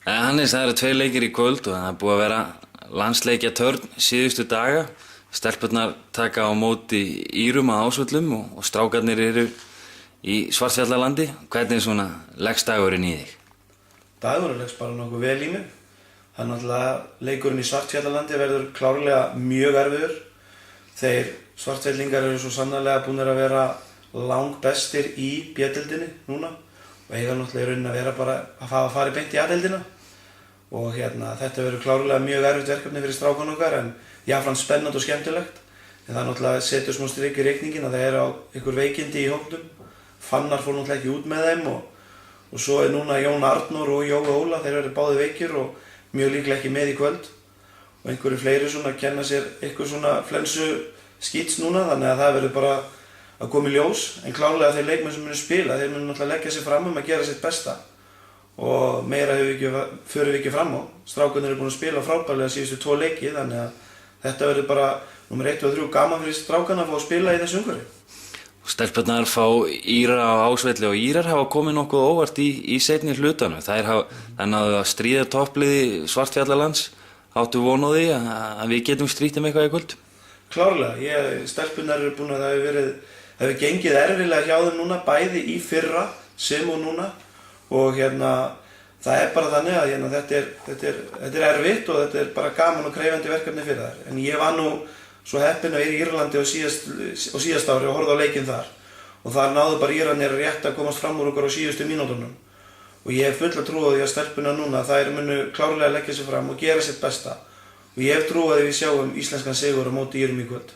Hannes, það eru 2 leikir í kvöld og það er búið að vera landsleikja törn síðustu daga. Stelpurnar taka á móti Írum á Ásvöllum og strákarnir eru í Svartfjallalandi. Hvernig svona leggst dagurinn í þig? Dagurinn leggst bara nokkuð vel í mig. Það er náttúrulega leikurinn í Svartfjallalandi verður klárlega mjög erfiður. Þeir svartfjallingar eru svo sannarlega búnir að vera langbestir í B-deildinni núna og eiga náttúrulega í rauninni að vera bara að hafa farið beint í A-deildina og þetta verður klárlega mjög erfitt verkefni fyrir strákan okkar en jafnframt spennandi og skemmtilegt en það náttúrulega setur smá strik í reikningin að það er á ykkur veikindi í hópnum. Fannar fór náttúrulega ekki út með þeim og svo er núna Jón Arnór og Jói Óla, þeir eru báðir veikir og mjög líklega ekki með í kvöld og einhverju fleiri svona kenna sér ykkur svona flensu skíts núna þannig að það verður bara að koma í ljós en klárlega þeir leikmenn sem munu spila, þeir munu náttúrulega leggja sig fram að gera sitt besta og meira förum við ekki fram á. Strákarnir eru búin að spila frábærlega síðustu 2 leiki þannig að þetta verður bara númer 1 og 3 gaman fyrir strákarna að fá að spila í þessu umhverfi. Stelpurnar fá Írar á Ásvelli og Írar hafa komið nokkuð óvart í seinni hlutanum. Þær náðu að stríða toppliði Svartfjallalands. Áttu von á því að við getum strítt eitthvað í kvöld? Klárlega, stelpurnar eru búin að það hefur gengið erfilega hjá þeim núna, bæði í fyrra sem og núna og það er bara þannig að þetta er erfitt og þetta er bara gaman og krefjandi verkefni fyrir þær. En ég var nú svo heppinn að vera í Írlandi á síðasta ári og horfði á leikinn þar og þar náðu bara Írarnir rétt að komast fram úr okkur á síðustu mínútunum og ég hef fulla trú á því að stelpurnar núna þær munu klárlega leggja sig fram og gera sitt besta og ég hef trú á því við sjáum íslenskan sigur á móti Írum í kvöld.